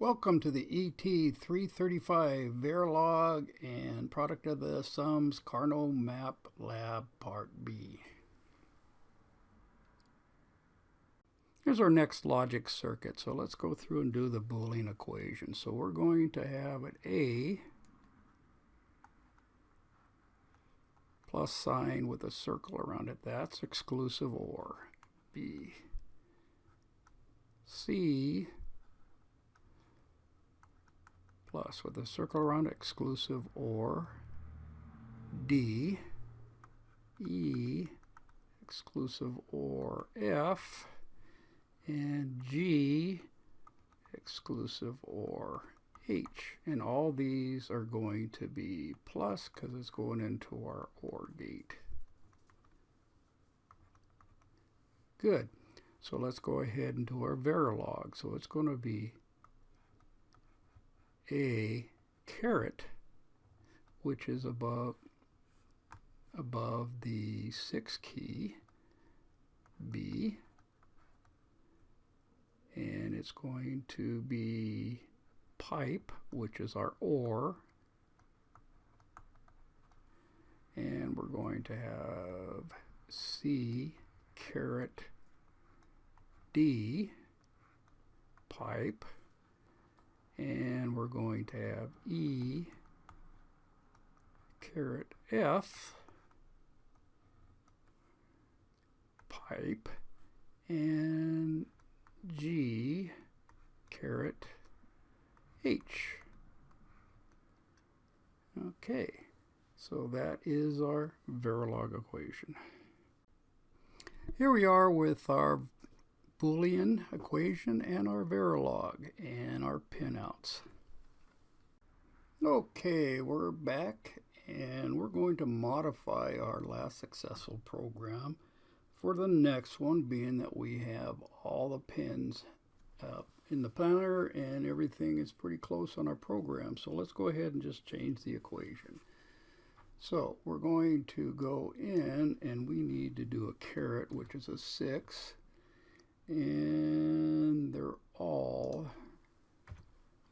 Welcome to the ET335 Verilog and Product of the Sums Karnaugh Map Lab Part B. Here's our next logic circuit. So let's go through and do the Boolean equation. So we're going to have an A plus sign with a circle around it. That's exclusive OR. B. C plus with a circle around it, exclusive OR. D. E exclusive OR. F. And G exclusive OR H. And all these are going to be plus because it's going into our OR gate. Good. So let's go ahead and do our Verilog. So it's going to be A caret, which is above the 6 key, B, and it's going to be pipe, which is our OR, and we're going to have C caret D, pipe, and we're going to have E caret F, pipe, and G caret H. Okay, so that is our Verilog equation. Here we are with our Boolean equation and our Verilog and our pinouts. Okay, we're back and we're going to modify our last successful program for the next one, being that we have all the pins in the planner and everything is pretty close on our program. So let's go ahead and just change the equation. So we're going to go in and we need to do a caret, which is a 6. And they're all,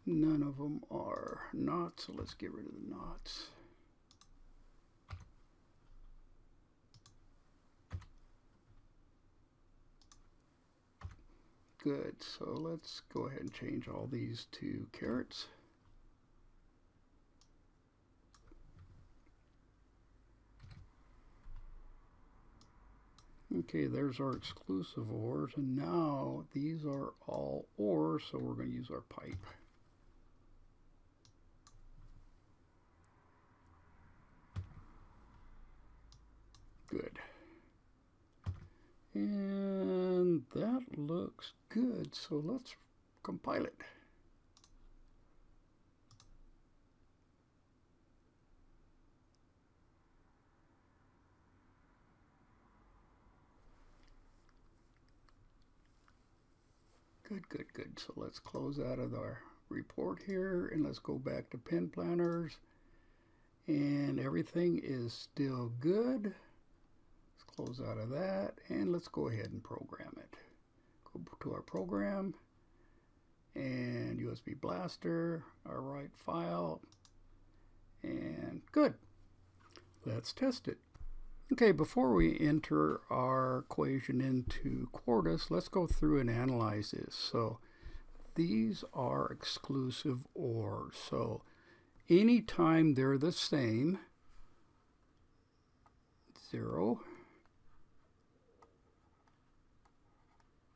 none of them are knots, so let's get rid of the knots. Good, so let's go ahead and change all these to carets. Okay, there's our exclusive ORs, and now these are all ORs, so we're going to use our pipe. Good. And that looks good, so let's compile it. Good. So let's close out of our report here and let's go back to pin planners. And everything is still good. Let's close out of that and let's go ahead and program it. Go to our program and USB blaster, our write file, and good. Let's test it. Okay, before we enter our equation into Quartus, let's go through and analyze this. So these are exclusive ORs. So anytime they're the same, 0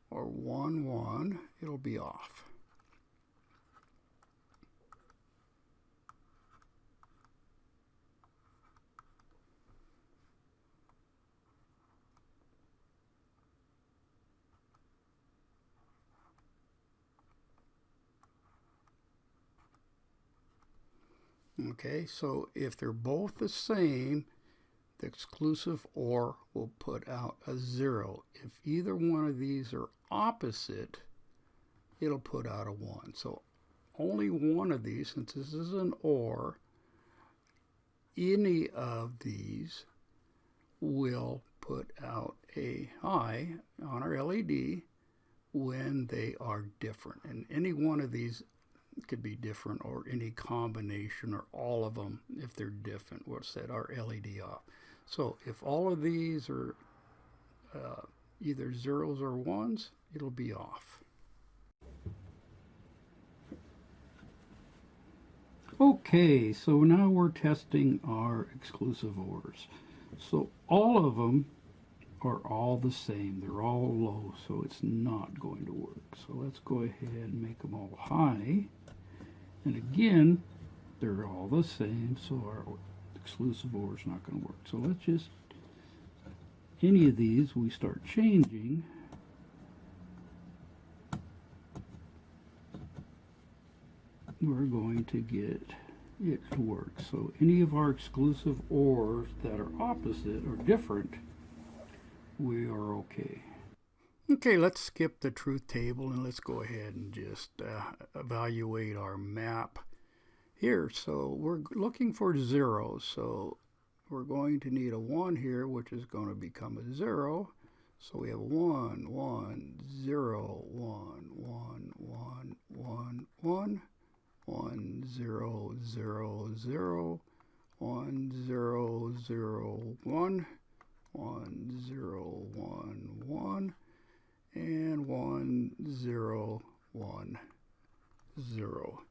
or 1, 1, it'll be off. Okay, so if they're both the same, the exclusive OR will put out a 0. If either one of these are opposite, it'll put out a 1. So only one of these, since this is an OR, any of these will put out a high on our LED when they are different. And any one of these could be different, or any combination, or all of them if they're different. We'll set our LED off. So if all of these are either zeros or ones, it'll be off. Okay, so now we're testing our exclusive ORs. So all of them are all the same. They're all low, so it's not going to work. So let's go ahead and make them all high. And again, they're all the same, so our exclusive OR is not going to work. So let's just, any of these we start changing, we're going to get it to work. So any of our exclusive ORs that are opposite or different, we are okay. Okay, let's skip the truth table and let's go ahead and just evaluate our map here. So we're looking for zeros. So we're going to need a 1 here, which is going to become a 0. So we have 1, 1, 0, 1, 1, 1, 1, 1, 1, 0, 0, 0, 1, 0, 0, 1, 1, 0, 1, 1, and 1, 0, 1, 0.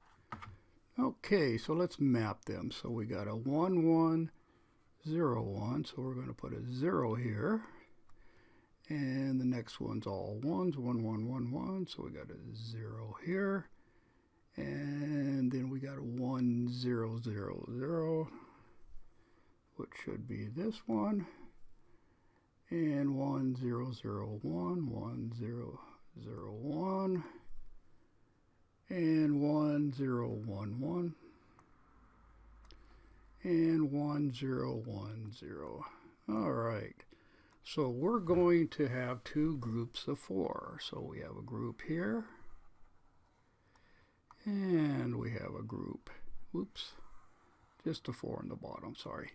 Okay, so let's map them. So we got a 1, 1, 0, 1, so we're going to put a 0 here. And the next one's all 1s, 1, 1, 1, 1, so we got a 0 here. And then we got a 1, 0, 0, 0, which should be this one. And 1, 0, 0, 1, 1, 0, 0, 1, and 1, 0, 1, 1, and 1, 0, 1, 0. All right, so we're going to have 2 groups of 4. So we have a group here, and we have a group, oops, just a 4 on the bottom, sorry.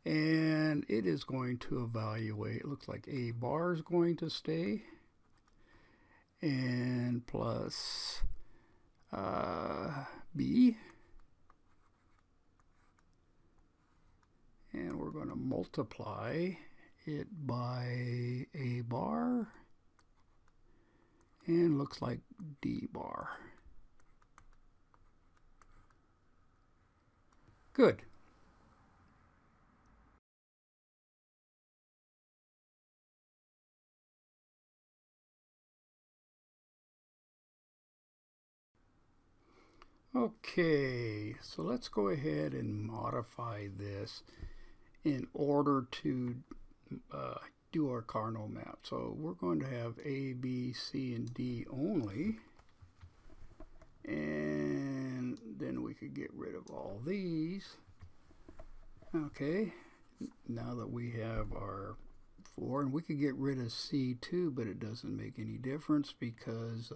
And it is going to evaluate, it looks like A bar is going to stay, and plus B, and we're going to multiply it by A bar, and looks like D bar. Good. Okay, so let's go ahead and modify this in order to do our Karnaugh map. So we're going to have A, B, C, and D only. And then we could get rid of all these. Okay, now that we have our 4, and we could get rid of C too, but it doesn't make any difference because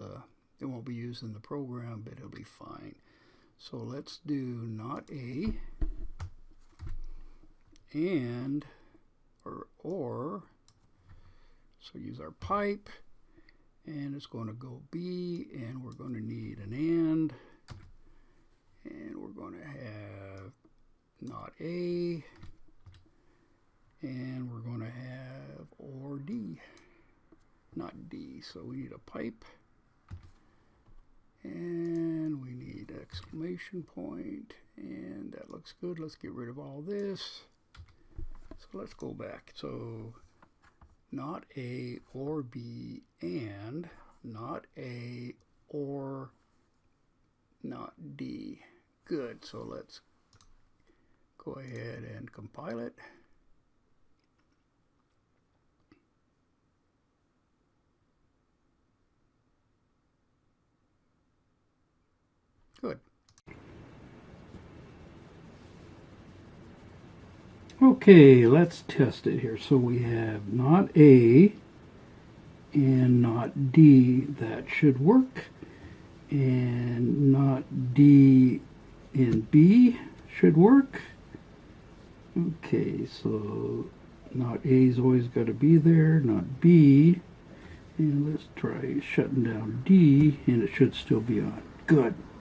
it won't be used in the program, but it'll be fine. So let's do not A and or. So use our pipe, and it's going to go B, and we're going to need an and we're going to have not A, and we're going to have or D, not D. So we need a pipe, and we need exclamation point, and that looks good. Let's get rid of all this. So let's go back. So not A or B, and not A or not D. Good. So let's go ahead and compile it. Good. Okay, let's test it here. So we have not A and not D. That should work. And not D and B should work. Okay, so not A's always got to be there, not B. And let's try shutting down D, and it should still be on. Good.